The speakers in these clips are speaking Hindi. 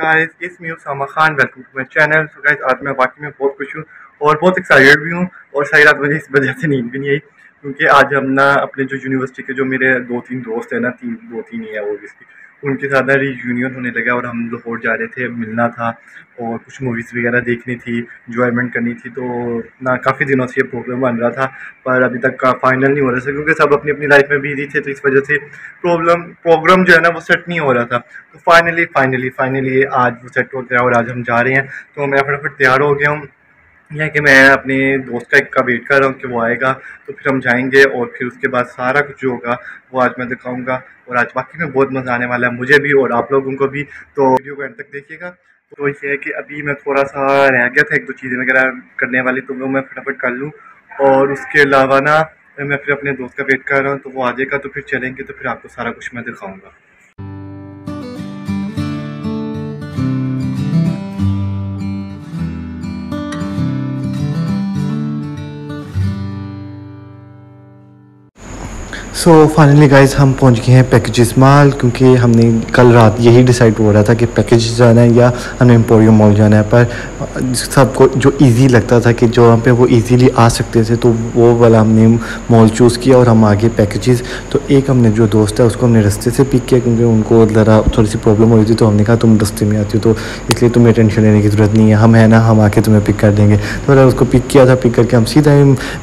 Guys, it's me Usama Khan, welcome to my channel. So guys, आज मैं वाकई में बहुत खुश हूँ और बहुत एक्साइटेड भी हूँ। और सारी रात मुझे इस वजह से नींद भी नहीं आई क्योंकि आज हम ना अपने जो यूनिवर्सिटी के जो मेरे दो तीन दोस्त हैं ना, दो तीन ही है ओबियसली, उनके साथ ना रीयूनियन होने लगा और हम लाहौर जा रहे थे, मिलना था और कुछ मूवीज़ वगैरह देखनी थी, इंजॉयमेंट करनी थी। तो ना काफ़ी दिनों से ये प्रोग्राम बन रहा था पर अभी तक का फाइनल नहीं हो रहा था क्योंकि सब अपनी अपनी लाइफ में बिजी थे, तो इस वजह से प्रोग्राम जो है ना वो सेट नहीं हो रहा था। तो फाइनली आज वो सेट हो गया और आज हम जा रहे हैं। तो मैं फटाफट तैयार हो गया हूँ, यह कि मैं अपने दोस्त का वेट कर रहा हूँ कि वो आएगा, तो फिर हम जाएंगे और फिर उसके बाद सारा कुछ जो होगा वो आज मैं दिखाऊंगा। और आज बाकी में बहुत मज़ा आने वाला है मुझे भी और आप लोगों को भी, तो वीडियो को एंड तक देखिएगा। तो ये है कि अभी मैं थोड़ा सा रह गया था, एक दो चीज़ें वगैरह करने वाली, तो वो मैं फटाफट कर लूँ। और उसके अलावा ना मैं फिर अपने दोस्त का वेट कर रहा हूँ, तो वो आ जाएगा तो फिर चलेंगे, तो फिर आपको सारा कुछ मैं दिखाऊँगा। सो फाइनली गाइज हम पहुंच गए हैं पैकेजेस मॉल, क्योंकि हमने कल रात यही डिसाइड हो रहा था कि पैकेज जाना है या हमें एम्पोरियम मॉल जाना है। पर सबको जो इजी लगता था कि जो हम पे वो इजीली आ सकते थे, तो वो वाला हमने मॉल चूज़ किया और हम आगे पैकेजेस। तो एक हमने जो दोस्त है उसको हमने रास्ते से पिक किया क्योंकि उनको ज़रा थोड़ी सी प्रॉब्लम हो रही थी, तो हमने कहा तुम रास्ते में आती हो तो इसलिए तुम्हें टेंशन लेने की ज़रूरत नहीं है, हम है ना, हम आके तुम्हें पिक कर देंगे। तो मैंने उसको पिक किया था, पिक करके हम सीधा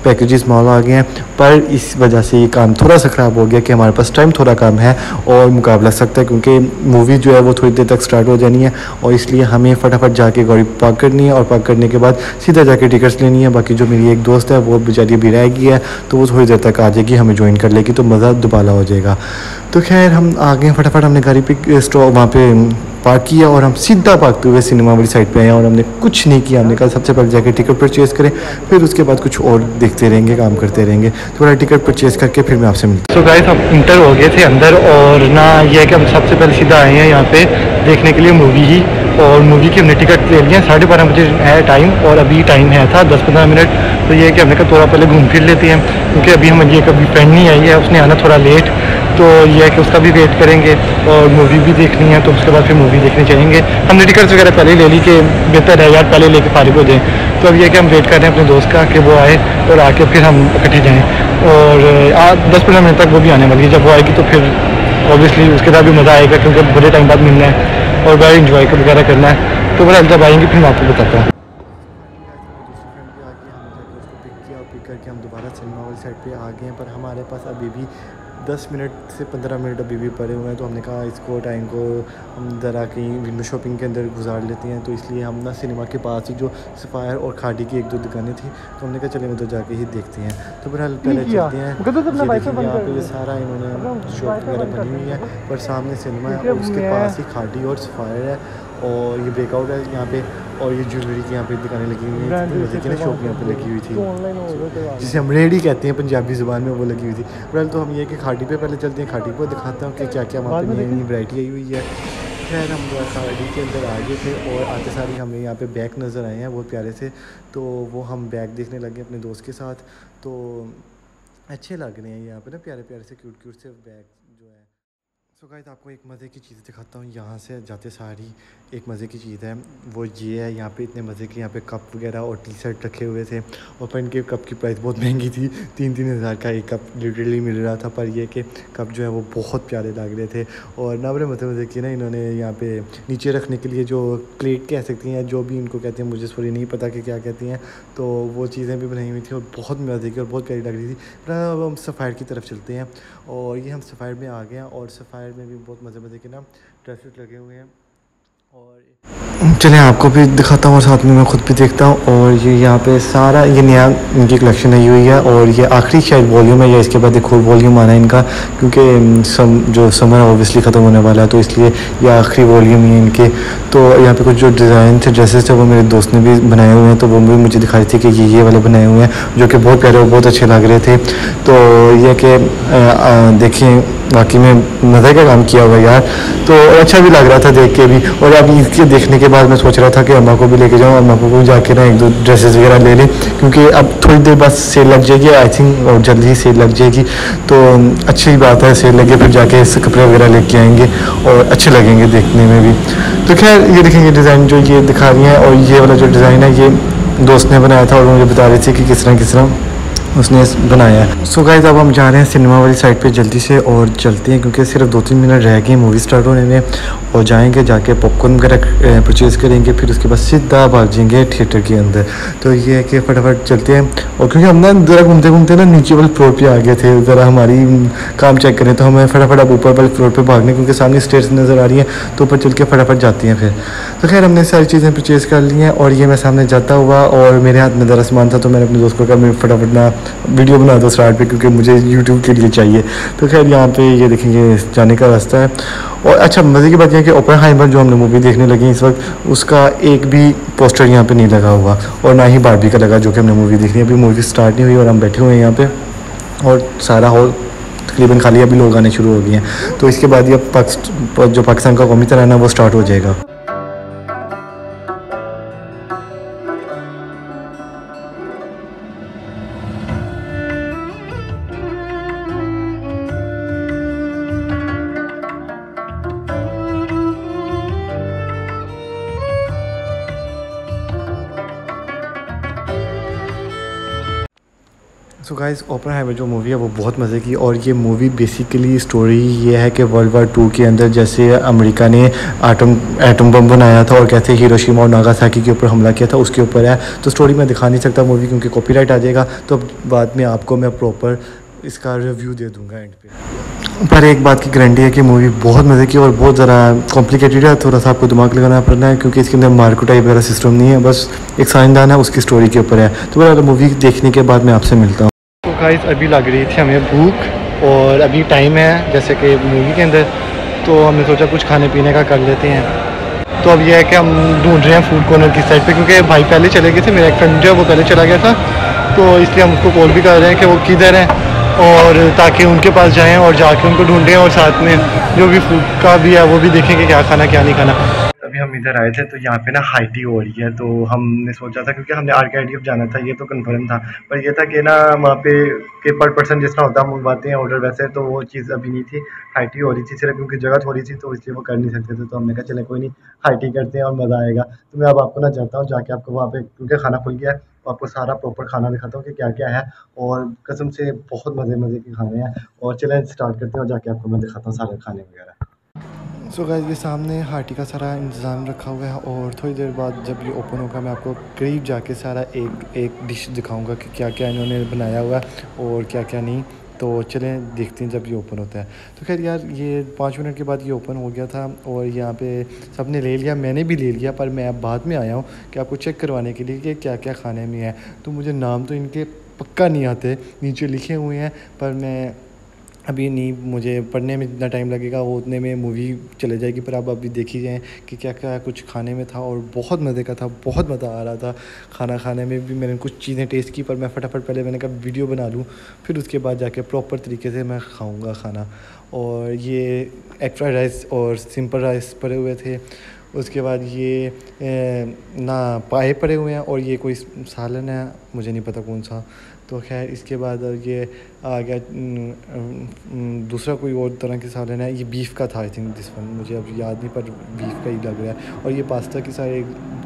पैकेजेस मॉल आ गए हैं। पर इस वजह से ये काम थोड़ा सा ख़राब हो गया कि हमारे पास टाइम थोड़ा कम है और मुकाबला सकता है, क्योंकि मूवी जो है वो थोड़ी देर तक स्टार्ट हो जानी है और इसलिए हमें फटाफट जाके गाड़ी पार्क करनी है और पार्क करने के बाद सीधा जाके टिकट्स लेनी है। बाकी जो मेरी एक दोस्त है वो बेचारी भी रह गई है, तो वो थोड़ी देर तक आ जाएगी, हमें ज्वाइन कर लेगी, तो मज़ा दुबाला हो जाएगा। तो खैर हम आ गए, फटाफट हमने गाड़ी पे स्टॉप वहाँ पे पार्क किया और हम सीधा भागते हुए सिनेमा वाली साइड पे आए और हमने कुछ नहीं किया। हमने कहा सबसे पहले जाके टिकट परचेज़ करें, फिर उसके बाद कुछ और देखते रहेंगे, काम करते रहेंगे। थोड़ा टिकट परचेज़ करके फिर मैं आपसे मिलता हूँ। तो गाइस, हम इंटर हो गए थे अंदर और ना ये है कि हम सबसे पहले सीधा आए हैं यहाँ पे देखने के लिए मूवी ही, और मूवी की हमने टिकट ले लिया। 12:30 बजे है टाइम और अभी टाइम है था 10-15 मिनट। तो ये है कि हमने कहा थोड़ा पहले घूम फिर लेते हैं क्योंकि अभी हम ये कभी फ्रेंड नहीं आई है, उसने आना थोड़ा लेट, तो ये है कि उसका भी वेट करेंगे और मूवी भी देखनी है, तो उसके बाद फिर मूवी देखने चलेंगे। हमने टिकट्स वगैरह पहले ही ले ली कि बेहतर है यार पहले लेके फारिग हो जाएं। तो अब ये है कि हम वेट कर रहे हैं अपने दोस्त का कि वो आए और आके फिर हम इकट्ठे जाएँ। और 10-15 मिनट तक वो भी आने वाली है, जब वो आएगी तो फिर ऑब्वियसली उसके बाद भी मज़ा आएगा क्योंकि बड़े टाइम बाद मिलना है और बड़ा इंजॉय वगैरह करना है। तो बड़ा जब आएंगे फिर मैं आपको बताता हूँ। पिक करके हम दोबारा सिनेमा वाली साइड पे आ गए हैं, पर हमारे पास अभी भी 10 मिनट से 15 मिनट अभी भी पड़े हुए हैं। तो हमने कहा इसको टाइम को हम ज़रा कहीं विंडो शॉपिंग के अंदर गुजार लेते हैं। तो इसलिए हम ना सिनेमा के पास ही जो सफ़ायर और खाड़ी की 1-2 दुकानें थी, तो हमने कहा चले उधर जाके ही देखते हैं। तो बहरहाल पहले चलते हैं। यहाँ पे ये सारा इन्होंने शॉप वगैरह बनी हुई है, पर सामने सिनेमा है और उसके पास ही खाड़ी और सफ़ायर है और ये ब्रेकआउट है यहाँ पे, और ये ज्वेलरी की यहाँ पे दुकानें लगी हुई हैं, शॉप यहाँ पे लगी हुई थी जिसे हम रेडी कहते हैं पंजाबी ज़ुबान में, वो लगी हुई थी। बहरहाल तो हम ये कि खाड़ी पे पहले चलते हैं, खाड़ी को दिखाता हूँ कि क्या क्या वहाँ पे नई नई वैरायटी आई हुई है। खैर हम खाड़ी के अंदर आ गए थे और आते सारी हमें यहाँ पे बैग नज़र आए हैं बहुत प्यारे से, तो वो हम बैग देखने लगे अपने दोस्त के साथ। तो अच्छे लग रहे हैं यहाँ पे ना, प्यारे प्यारे से क्यूट से बैग जो है। सो गाइस, आपको एक मज़े की चीज़ दिखाता हूँ। यहाँ से जाते सारी एक मज़े की चीज़ है, वो ये है, यहाँ पे इतने मज़े के यहाँ पे कप वगैरह और टी शर्ट रखे हुए थे। और पेन के कप की प्राइस बहुत महंगी थी, 3-3 हज़ार का एक कप लिटरली मिल रहा था, पर ये कि कप जो है वो बहुत प्यारे लग रहे थे। और ना बड़े मज़े की ना इन्होंने यहाँ पे नीचे रखने के लिए जो प्लेट कह सकती हैं, जो भी इनको कहते हैं, मुझे सॉरी नहीं पता कि क्या कहती हैं, तो वो चीज़ें भी बनाई हुई थी और बहुत मज़े की और बहुत प्यारी लग रही थी। अब हम सफ़ायर की तरफ चलते हैं और ये हम सफ़ायर में आ गए हैं और सफ़ायर में भी बहुत मज़े के ना ड्रेसेस लगे हुए हैं। और चलें आपको भी दिखाता हूँ और साथ में मैं ख़ुद भी देखता हूँ। और ये यहाँ पे सारा ये नया इनकी कलेक्शन आई हुई है और ये आखिरी शायद वॉल्यूम है या इसके बाद एक और वॉल्यूम आना है इनका, क्योंकि जो समर ऑब्वियसली ख़त्म होने वाला है, तो इसलिए ये आखिरी वॉल्यूम ही है इनके। तो यहाँ पे कुछ जो डिज़ाइन थे ड्रेसेस थे वो मेरे दोस्त ने भी बनाए हुए हैं, तो वो भी मुझे दिखाई थी कि ये वाले बनाए हुए हैं जो कि बहुत प्यारे और बहुत अच्छे लग रहे थे। तो ये कि देखें वाकई में मज़े का काम किया हुआ यार। तो अच्छा भी लग रहा था देख के भी। और अभी इसके देखने के बाद मैं सोच रहा था कि अम्मा को भी लेके जाऊँ, अम्मा को भी जाके ना एक दो ड्रेसेस वगैरह ले लें, क्योंकि अब थोड़ी देर बाद सेल लग जाएगी आई थिंक, और जल्दी ही सेल लग जाएगी। तो अच्छी बात है, सेल लगे फिर जाके इस कपड़े वगैरह लेके आएंगे और अच्छे लगेंगे देखने में भी। तो खैर ये देखेंगे डिज़ाइन जो ये दिखा रही हैं, और ये वाला जो डिज़ाइन है ये दोस्त ने बनाया था और मुझे बता रही थी कि किस तरह उसने बनाया है। सो गाइस अब हम जा रहे हैं सिनेमा वाली साइड पे जल्दी से और चलते हैं, क्योंकि सिर्फ 2-3 मिनट रह गए मूवी स्टार्ट होने में। और जाएंगे, जाके पॉपकॉर्न वगैरह परचेज़ करेंगे, फिर उसके बाद सीधा भाग जाएंगे थिएटर के अंदर। तो ये है कि फटाफट चलते हैं। और क्योंकि हम ना ज़रा घूमते घूमते ना नीचे वाले फ्लोर पे आ गए थे, ज़रा हमारी काम चेक करें, तो हमें फटाफट अब ऊपर वाले फ्लोर पर भागने, क्योंकि सामने स्टेयर्स नज़र आ रही हैं, तो ऊपर चल के फटाफट जाती हैं फिर। तो खैर हमने सारी चीज़ें परचेज़ कर ली हैं, और ये मैं सामने जाता हुआ, और मेरे हाथ में ज़रा सामान था, तो मैंने अपने दोस्त को कहा मैं फटाफट ना वीडियो बना दो स्टार्ट पे, क्योंकि मुझे यूट्यूब के लिए चाहिए। तो खैर यहाँ पे ये देखेंगे जाने का रास्ता है। और अच्छा मज़े की बात यह है कि ओपेनहाइमर जो हमने मूवी देखने लगी इस वक्त, उसका एक भी पोस्टर यहाँ पे नहीं लगा हुआ, और ना ही बारबी का लगा, जो कि हमने मूवी देखनी है। अभी मूवी स्टार्ट नहीं हुई और हम बैठे हुए हैं यहाँ पे, और सारा हॉल तकरीबन खाली, अभी लोग आने शुरू हो गए हैं। तो इसके बाद ये जो पाकिस्तान का कौमी तराना वो स्टार्ट हो जाएगा। सो गाइस ओपेनहाइमर जो मूवी है वो बहुत मज़े की। और ये मूवी बेसिकली स्टोरी ये है कि वर्ल्ड वार 2 के अंदर जैसे अमेरिका ने एटम बम बनाया था और कैसे हिरोशिमा और नागासाकी के ऊपर हमला किया था, उसके ऊपर है। तो स्टोरी मैं दिखा नहीं सकता मूवी, क्योंकि कॉपीराइट आ जाएगा। तो बाद में आपको मैं प्रॉपर इसका रिव्यू दे दूँगा एंड पे। पर एक बात की गारंटी है कि मूवी बहुत मज़े की और बहुत ज़रा कॉम्प्लिकेटेड है, थोड़ा सा आपको दिमाग लगाना पड़ना है, क्योंकि इसके अंदर मार्को टाइप वगैरह सिस्टम नहीं है, बस एक साइंसदान है उसकी स्टोरी के ऊपर है। तो मूवी देखने के बाद मैं आपसे मिलता हूँ। तो गाइस अभी लग रही थी हमें भूख, और अभी टाइम है जैसे कि मूवी के अंदर, तो हमने सोचा कुछ खाने पीने का कर लेते हैं। तो अब यह है कि हम ढूंढ रहे हैं फूड कॉर्नर की साइड पे, क्योंकि भाई पहले चले गए थे, मेरा एक फ्रेंड जो है वो पहले चला गया था, तो इसलिए हम उसको कॉल भी कर रहे हैं कि वो किधर हैं, और ताकि उनके पास जाएं और जाके उनको ढूंढें, और साथ में जो भी फूड का भी है वो भी देखें कि क्या खाना क्या नहीं खाना। अभी हम इधर आए थे तो यहाँ पे ना हाई टी हो रही है, तो हमने सोचा था, क्योंकि हमने RKITF जाना था, ये तो कंफर्म था, पर ये था कि ना वहाँ पे के पर पर्सन जिस तरह होता है मंगवाते हैं ऑर्डर वैसे, तो वो चीज़ अभी नहीं थी। हाई टी हो रही थी सिर्फ, क्योंकि जगह थोड़ी सी तो इसलिए वो कर नहीं सकते थे। तो हमने कहा चले कोई नहीं, हाई टी करते हैं और मज़ा आएगा। तो मैं अब आपको ना जाता हूँ, जाके आपको वहाँ पे, क्योंकि खाना खुल गया है, तो आपको सारा प्रॉपर खाना दिखाता हूँ कि क्या क्या है। और कसम से बहुत मज़े के खाने हैं। और चलें स्टार्ट करते हैं, और जाके आपको मैं दिखाता हूँ सारे खाने वगैरह। सो गाइस ये सामने हाटी का सारा इंतज़ाम रखा हुआ है, और थोड़ी देर बाद जब ये ओपन होगा मैं आपको करीब जाके सारा एक डिश दिखाऊंगा कि क्या क्या इन्होंने बनाया हुआ है और क्या क्या नहीं। तो चलें देखते हैं जब ये ओपन होता है। तो खैर यार ये 5 मिनट के बाद ये ओपन हो गया था, और यहाँ पे सबने ले लिया, मैंने भी ले लिया, पर मैं अब बाद में आया हूँ कि आपको चेक करवाने के लिए कि क्या क्या खाने में है। तो मुझे नाम तो इनके पक्का नहीं आते, नीचे लिखे हुए हैं, पर मैं अभी नहीं, मुझे पढ़ने में जितना टाइम लगेगा वो उतने में मूवी चले जाएगी। पर आप अभी देख ही जाएँ कि क्या क्या कुछ खाने में था, और बहुत मज़े का था, बहुत मज़ा आ रहा था खाना खाने में भी। मैंने कुछ चीज़ें टेस्ट की, पर मैं फटाफट पहले मैंने कहा वीडियो बना लूँ, फिर उसके बाद जाके प्रॉपर तरीके से मैं खाऊँगा खाना। और ये एग फ्राइड राइस और सिंपल राइस पड़े हुए थे। उसके बाद ये ना पाए पड़े हुए हैं, और ये कोई सालन है, मुझे नहीं पता कौन सा। तो खैर इसके बाद ये आ गया दूसरा कोई और तरह की सालन है, ये बीफ का था आई थिंक दिस वन, मुझे अब याद नहीं, पर बीफ का ही लग रहा है। और ये पास्ता की सारी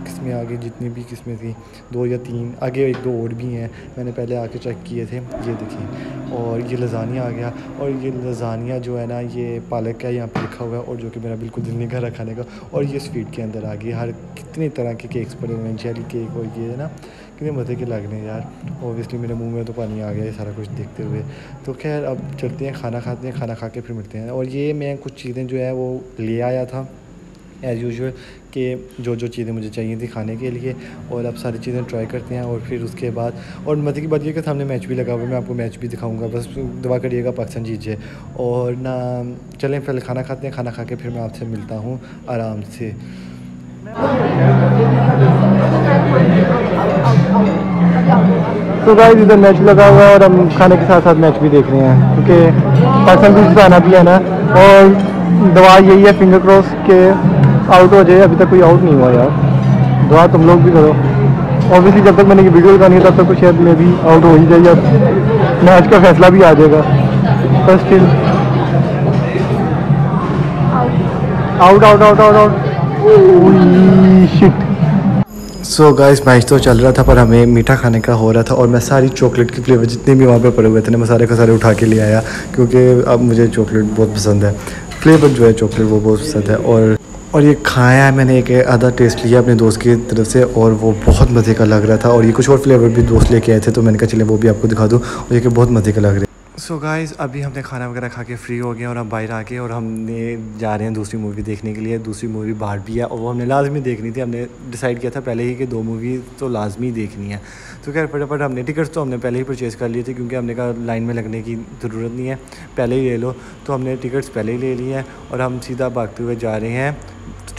किस्में आगे, जितनी भी किस्में थी 2 या 3 आगे, 1-2 और भी हैं, मैंने पहले आके चेक किए थे, ये देखिए। और ये लज़ानिया आ गया, और ये लज़ानिया जो है ना ये पालक का यहाँ पे लिखा हुआ है, और जो कि मेरा बिल्कुल दिल नहीं कर रहा खाने का। और ये स्वीट के अंदर आ गई, हर कितने तरह के केक्स पड़े हुए हैं, जेली केक, और ये है ना कितने मज़े के लग रहे हैं यार। ऑब्वियसली मेरे मुंह में तो पानी आ गया ये सारा कुछ देखते हुए। तो खैर अब चलते हैं, खाना खाते हैं, खाना खा के फिर मिलते हैं। और ये मैं कुछ चीज़ें जो है वो ले आया था एज़ यूजुअल, कि जो जो चीज़ें मुझे चाहिए थी खाने के लिए, और अब सारी चीज़ें ट्राई करते हैं। और फिर उसके बाद, और मज़े की बात ये कि सामने मैच भी लगा हुआ है, मैं आपको मैच भी दिखाऊंगा, बस दुआ करिएगा पाकिस्तान जीत जाए। और ना चलें पहले खाना खाते हैं, खाना खा के फिर मैं आपसे मिलता हूँ आराम से। तो गाइस इधर मैच लगा हुआ है और हम खाने के साथ साथ मैच भी देख रहे हैं क्योंकि पाकिस्तान को जिताना भी है ना। और दुआ यही है, फिंगर क्रॉस के आउट हो जाए। अभी तक कोई आउट नहीं हुआ यार, दुआ तुम लोग भी करो। ऑब्वियसली जब तक मैंने ये वीडियो लगानी है तब तक तो शायद में भी आउट हो ही जाए या मैच का फैसला भी आ जाएगा, पर still out out out out out. Shit. So guys match तो चल रहा था पर हमें मीठा खाने का हो रहा था और मैं सारी चॉकलेट के फ्लेवर जितने भी वहाँ पे पड़े हुए थे ना, मैं सारे के सारे उठा के ले आया क्योंकि अब मुझे चॉकलेट बहुत पसंद है। फ्लेवर जो है चॉकलेट वो बहुत पसंद है। और ये खाया है मैंने, एक आधा टेस्ट लिया अपने दोस्त की तरफ से और वो बहुत मज़े का लग रहा था। और ये कुछ और फ्लेवर भी दोस्त लेके आए थे तो मैंने कहा चले वो भी आपको दिखा दूँ, और ये कि बहुत मज़े का लग रहा है। सो गाइस अभी हमने खाना वगैरह खा के फ्री हो गए और हम बाहर आके और हमने जा रहे हैं दूसरी मूवी देखने के लिए। दूसरी मूवी बारबी है और वो हमने लाजमी देखनी थी। हमने डिसाइड किया था पहले ही कि 2 मूवी तो लाजमी देखनी है। तो खैर फटाफट हमने टिकट्स तो हमने पहले ही परचेज़ कर लिए थे क्योंकि हमने कहा लाइन में लगने की ज़रूरत नहीं है, पहले ही ले लो। तो हमने टिकट्स पहले ही ले लिए हैं और हम सीधा भागते हुए जा रहे हैं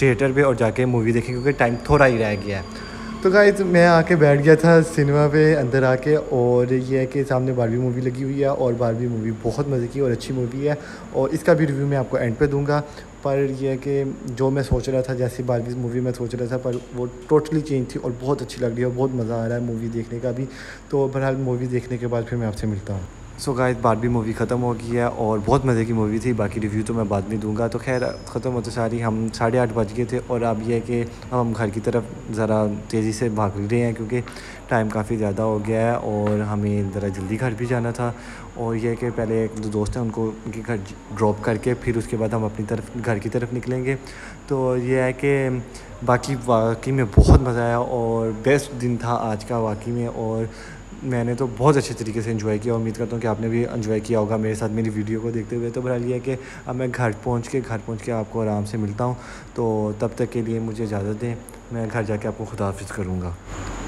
थिएटर पे और जाके मूवी देखें क्योंकि टाइम थोड़ा ही रह गया है। तो गाइस मैं आके बैठ गया था सिनेमा पे अंदर आके, और ये है कि सामने बारबी मूवी लगी हुई है और बारबी मूवी बहुत मज़े की और अच्छी मूवी है और इसका भी रिव्यू मैं आपको एंड पे दूंगा। पर यह है कि जो मैं सोच रहा था जैसी बारबी मूवी मैं सोच रहा था पर वो टोटली चेंज थी और बहुत अच्छी लग रही है और बहुत मज़ा आ रहा है मूवी देखने का भी। तो बहरहाल मूवी देखने के बाद फिर मैं आपसे मिलता हूँ। सो गाइस बारबी मूवी ख़त्म हो गई है और बहुत मज़े की मूवी थी, बाकी रिव्यू तो मैं बाद में दूंगा। तो खैर ख़त्म होते सारी हम 8:30 बज गए थे और अब यह है कि हम घर की तरफ ज़रा तेज़ी से भाग रहे हैं क्योंकि टाइम काफ़ी ज़्यादा हो गया है और हमें ज़रा जल्दी घर भी जाना था। और यह कि पहले एक दो दोस्त हैं उनको उनके घर ड्रॉप करके फिर उसके बाद हम अपनी तरफ घर की तरफ निकलेंगे। तो यह है कि बाकी वाकई में बहुत मज़ा आया और बेस्ट दिन था आज का वाकई में, और मैंने तो बहुत अच्छे तरीके से एंजॉय किया। उम्मीद करता हूँ कि आपने भी एंजॉय किया होगा मेरे साथ मेरी वीडियो को देखते हुए। तो बहरहाल ये है कि अब मैं घर पहुँच के आपको आराम से मिलता हूँ। तो तब तक के लिए मुझे इजाज़त दें, मैं घर जाके आपको खुदा हाफिज़ करूँगा।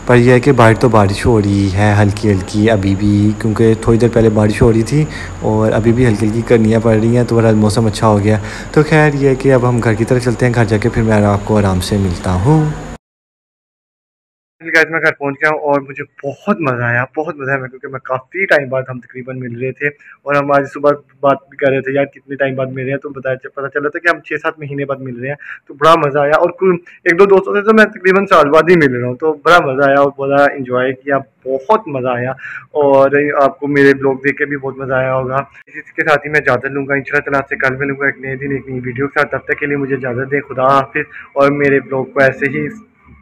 पर यह है कि बाहर तो बारिश हो रही है हल्की हल्की अभी भी, क्योंकि थोड़ी देर पहले बारिश हो रही थी और अभी भी हल्की हल्की करनियाँ पड़ रही हैं। तो बहरहाल मौसम अच्छा हो गया। तो खैर ये है कि अब हम घर की तरफ चलते हैं, घर जाके फिर मैं आपको आराम से मिलता हूँ। गाइस मैं घर पहुंच गया हूँ और मुझे बहुत मज़ा आया क्योंकि मैं काफ़ी टाइम बाद हम तकरीबन मिल रहे थे और हम आज सुबह बात भी कर रहे थे यार कितने टाइम बाद मिल रहे हैं। तो पता चला था कि हम 6-7 महीने बाद मिल रहे हैं। तो बड़ा मज़ा आया और एक दो दोस्तों से तो मैं तकरीबन साल बाद ही मिल रहा हूँ। तो बड़ा मज़ा आया और बड़ा इंजॉय किया, बहुत मज़ा आया और आपको मेरे ब्लॉग देख के भी बहुत मज़ा आया होगा। इसके साथ ही मैं इजाज़त लूँगा, इंशाल्लाह ताला आपसे कल मिलूँगा एक नए दिन एक नई वीडियो के साथ। तब तक के लिए मुझे इजाज़त दें, खुदा हाफिज़। और मेरे ब्लॉग को ऐसे ही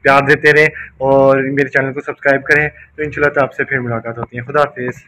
प्यार देते रहें और मेरे चैनल को सब्सक्राइब करें। तो इंशाल्लाह आपसे फिर मुलाकात होती है। खुदा हाफिज़।